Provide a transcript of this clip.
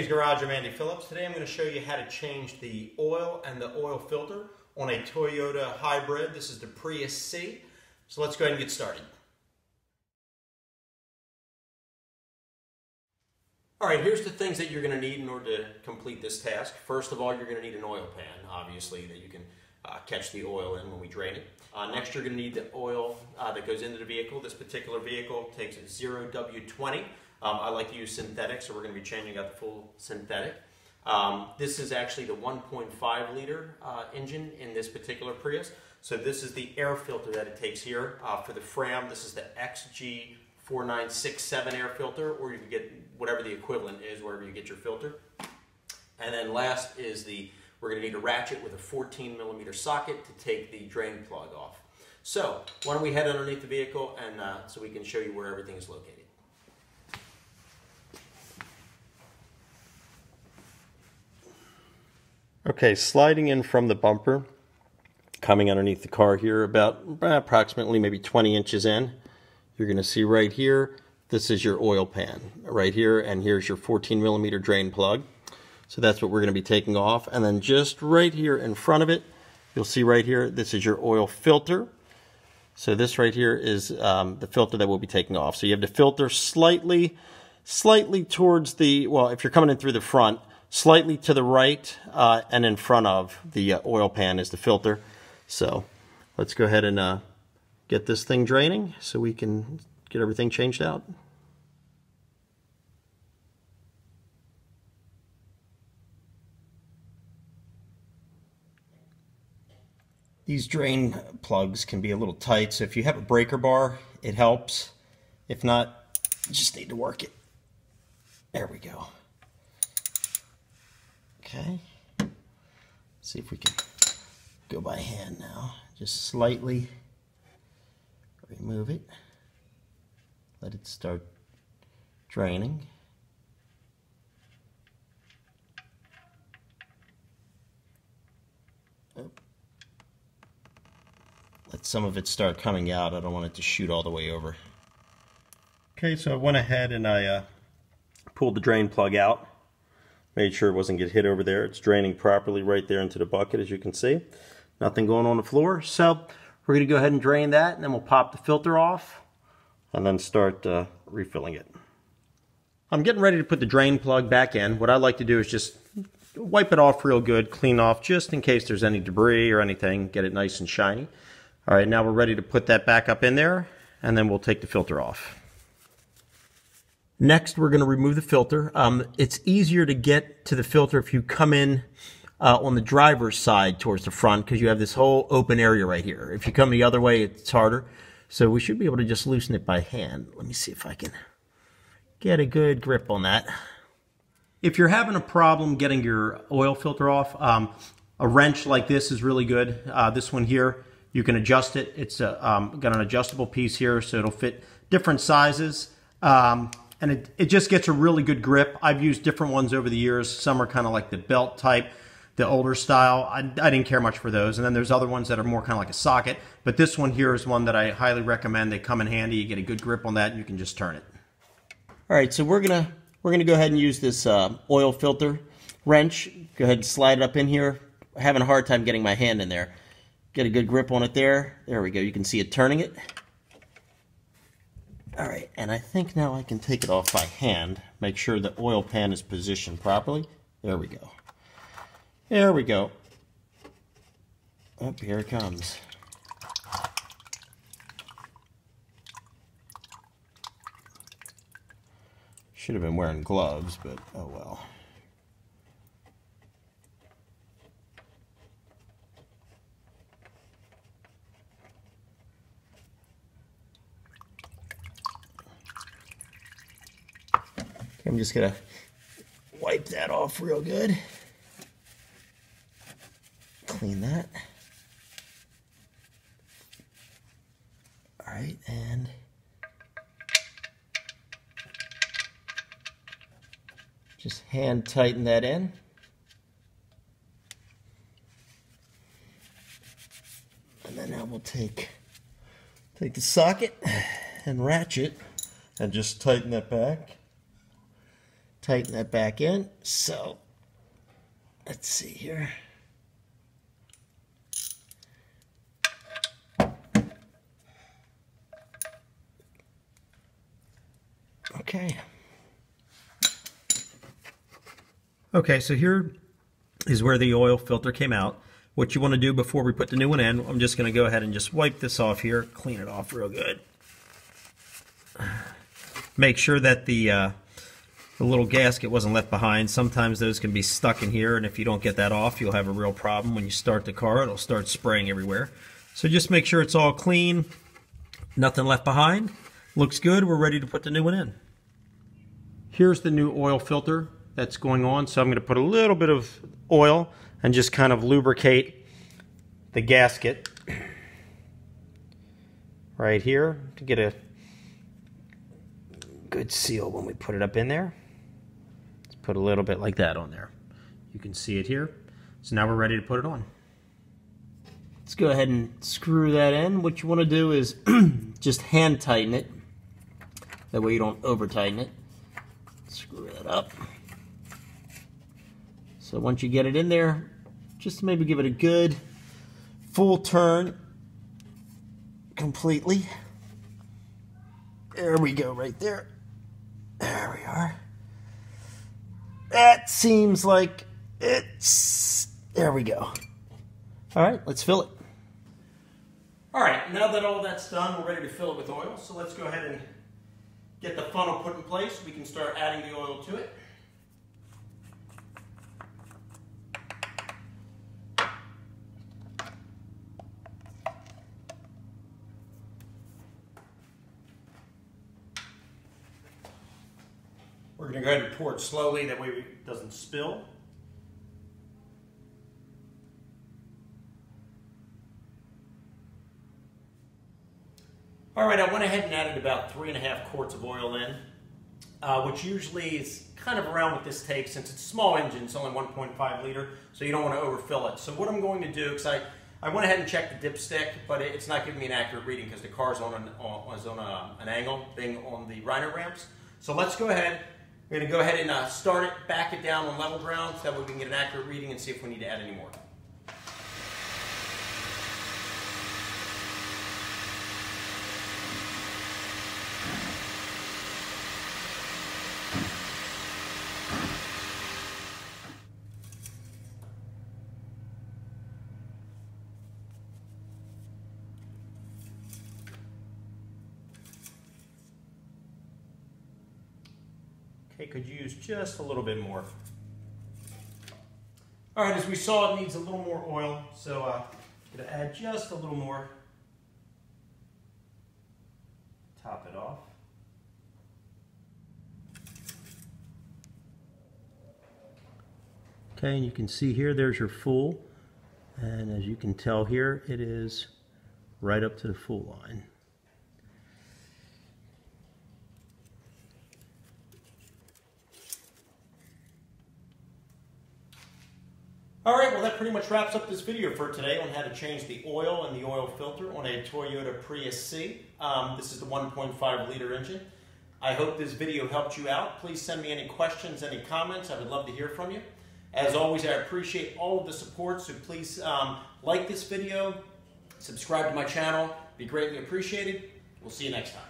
Garage. I'm Andy Phillips. Today I'm going to show you how to change the oil and the oil filter on a Toyota Hybrid. This is the Prius C. So let's go ahead and get started. Alright, here's the things that you're going to need in order to complete this task. First of all, you're going to need an oil pan, obviously, that you can catch the oil in when we drain it. Next, you're going to need the oil that goes into the vehicle. This particular vehicle takes a 0W20. I like to use synthetic, so we're going to be changing out the full synthetic. This is actually the 1.5 liter engine in this particular Prius. So this is the air filter that it takes here. For the FRAM, this is the XG4967 air filter, or you can get whatever the equivalent is, wherever you get your filter. And then last is we're going to need a ratchet with a 14mm socket to take the drain plug off. So why don't we head underneath the vehicle and so we can show you where everything is located. Okay, sliding in from the bumper, coming underneath the car here about approximately maybe 20 inches in, you're going to see right here, this is your oil pan right here, and here's your 14mm drain plug. So that's what we're going to be taking off. And then just right here in front of it, you'll see right here, this is your oil filter. So this right here is the filter that we'll be taking off. So you have the filter slightly towards the, well, if you're coming in through the front, slightly to the right and in front of the oil pan is the filter. So let's go ahead and get this thing draining so we can get everything changed out. These drain plugs can be a little tight, so if you have a breaker bar, it helps. If not, you just need to work it. There we go. Okay, let's see if we can go by hand now. Just slightly remove it. Let it start draining. Let some of it start coming out. I don't want it to shoot all the way over. Okay, so I went ahead and I pulled the drain plug out. Made sure it wasn't get hit over there. It's draining properly right there into the bucket, as you can see. Nothing going on the floor. So we're going to go ahead and drain that, and then we'll pop the filter off and then start refilling it. I'm getting ready to put the drain plug back in. What I like to do is just wipe it off real good, clean off just in case there's any debris or anything, get it nice and shiny. All right, now we're ready to put that back up in there, and then we'll take the filter off. Next, we're going to remove the filter. It's easier to get to the filter if you come in on the driver's side towards the front, because you have this whole open area right here. If you come the other way, it's harder. So we should be able to just loosen it by hand. Let me see if I can get a good grip on that. If you're having a problem getting your oil filter off, a wrench like this is really good. This one here, you can adjust it. It's got an adjustable piece here, so it'll fit different sizes. And it just gets a really good grip. I've used different ones over the years. Some are kind of like the belt type, the older style. I didn't care much for those. And then there's other ones that are more kind of like a socket. But this one here is one that I highly recommend. They come in handy. You get a good grip on that, and you can just turn it. All right, so we're gonna go ahead and use this oil filter wrench. Go ahead and slide it up in here. I'm having a hard time getting my hand in there. Get a good grip on it there. There we go. You can see it turning it. All right, and I think now I can take it off by hand, make sure the oil pan is positioned properly. There we go. There we go. Oh, here it comes. Should have been wearing gloves, but oh well. I'm just going to wipe that off real good. Clean that. All right, and just hand tighten that in. And then now we'll take the socket and ratchet and just tighten that back. tighten that back in. So let's see here. Okay, so here is where the oil filter came out. What you want to do before we put the new one in, I'm just going to go ahead and just wipe this off here, clean it off real good. Make sure that the little gasket wasn't left behind. Sometimes those can be stuck in here, and if you don't get that off, you'll have a real problem. When you start the car, it'll start spraying everywhere. So just make sure it's all clean, nothing left behind. Looks good, we're ready to put the new one in. Here's the new oil filter that's going on. So I'm going to put a little bit of oil and just kind of lubricate the gasket right here to get a good seal when we put it up in there. Let's put a little bit like that on there. You can see it here. So now we're ready to put it on. Let's go ahead and screw that in. What you want to do is just hand tighten it. That way you don't over tighten it. Screw that up. So once you get it in there, just maybe give it a good full turn completely. There we go, right there. There we are. That seems like it's... There we go. All right, let's fill it. All right, now that all that's done, we're ready to fill it with oil. So let's go ahead and get the funnel put in place. We can start adding the oil to it. We're going to go ahead and pour it slowly, that way it doesn't spill. All right, I went ahead and added about 3.5 quarts of oil in, which usually is kind of around what this takes. Since it's a small engine, it's only 1.5 liter, so you don't want to overfill it. So what I'm going to do, because I went ahead and checked the dipstick, but it's not giving me an accurate reading because the car's on an angle thing on the Rhino ramps. So let's go ahead. We're going to go ahead and start it, back it down on level ground, so that way we can get an accurate reading and see if we need to add any more. Okay, could use just a little bit more. All right, as we saw, it needs a little more oil, so I'm going to add just a little more. Top it off. Okay, and you can see here, there's your full. And as you can tell here, it is right up to the full line. All right, well that pretty much wraps up this video for today on how to change the oil and the oil filter on a Toyota Prius C. This is the 1.5 liter engine. I hope this video helped you out. Please send me any questions, any comments. I would love to hear from you. As always, I appreciate all of the support, so please like this video, subscribe to my channel. Be greatly appreciated. We'll see you next time.